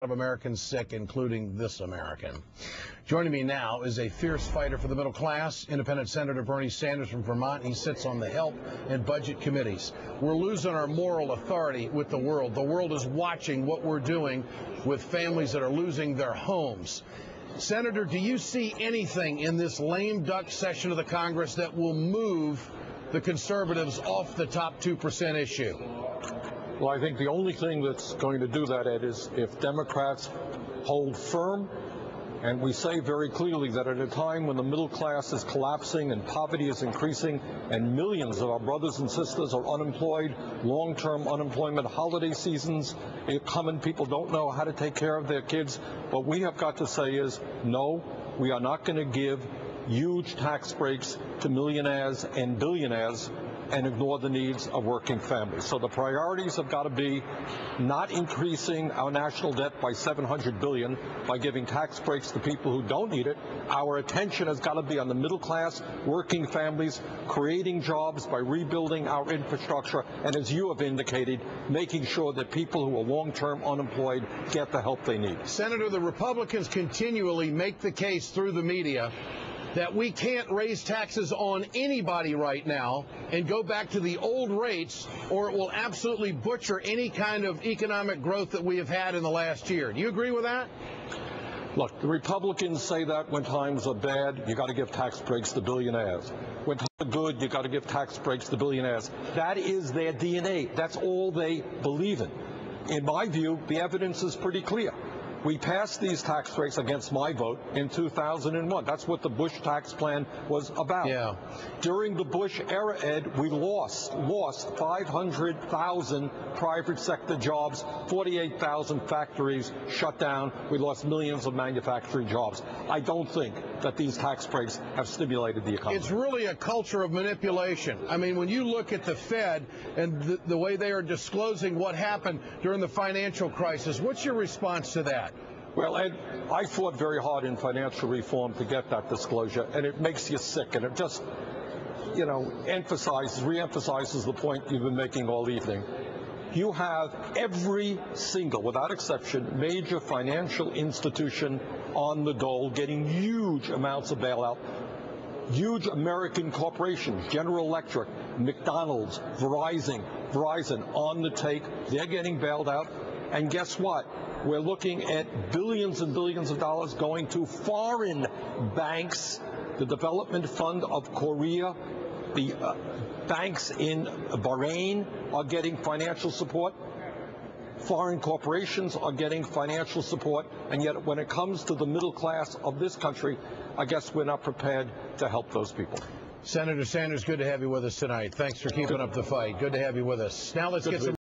of Americans sick, including this American. Joining me now is a fierce fighter for the middle class, Independent Senator Bernie Sanders from Vermont. He sits on the Health and Budget Committees. We're losing our moral authority with the world. The world is watching what we're doing with families that are losing their homes. Senator, do you see anything in this lame duck session of the Congress that will move the conservatives off the top 2% issue? Well, I think the only thing that's going to do that, Ed, is if Democrats hold firm, and we say very clearly that at a time when the middle class is collapsing and poverty is increasing and millions of our brothers and sisters are unemployed, long-term unemployment, holiday seasons come and people don't know how to take care of their kids, what we have got to say is, no, we are not going to give huge tax breaks to millionaires and billionaires and ignore the needs of working families. So the priorities have got to be not increasing our national debt by $700 billion by giving tax breaks to people who don't need it. Our attention has got to be on the middle class, working families, creating jobs by rebuilding our infrastructure, and as you have indicated, making sure that people who are long-term unemployed get the help they need. Senator, the Republicans continually make the case through the media that we can't raise taxes on anybody right now and go back to the old rates, or it will absolutely butcher any kind of economic growth that we have had in the last year. Do you agree with that? Look, the Republicans say that when times are bad, you got to give tax breaks to billionaires. When times are good, you got to give tax breaks to billionaires. That is their DNA. That's all they believe in. In my view, the evidence is pretty clear. We passed these tax breaks against my vote in 2001. That's what the Bush tax plan was about. Yeah. During the Bush era, Ed, we lost 500,000 private sector jobs, 48,000 factories shut down. We lost millions of manufacturing jobs. I don't think that these tax breaks have stimulated the economy. It's really a culture of manipulation. I mean, when you look at the Fed and the way they are disclosing what happened during the financial crisis, what's your response to that? Well, Ed, I fought very hard in financial reform to get that disclosure, and it makes you sick, and it just, reemphasizes the point you've been making all evening. You have every single, without exception, major financial institution on the dole getting huge amounts of bailout. Huge American corporations, General Electric, McDonald's, Verizon on the take. They're getting bailed out. And guess what? We're looking at billions and billions of dollars going to foreign banks, the Development Fund of Korea, the banks in Bahrain are getting financial support. Foreign corporations are getting financial support, and yet when it comes to the middle class of this country, I guess we're not prepared to help those people. Senator Sanders, good to have you with us tonight. Thanks for keeping up the fight. Good to have you with us. Now let's get some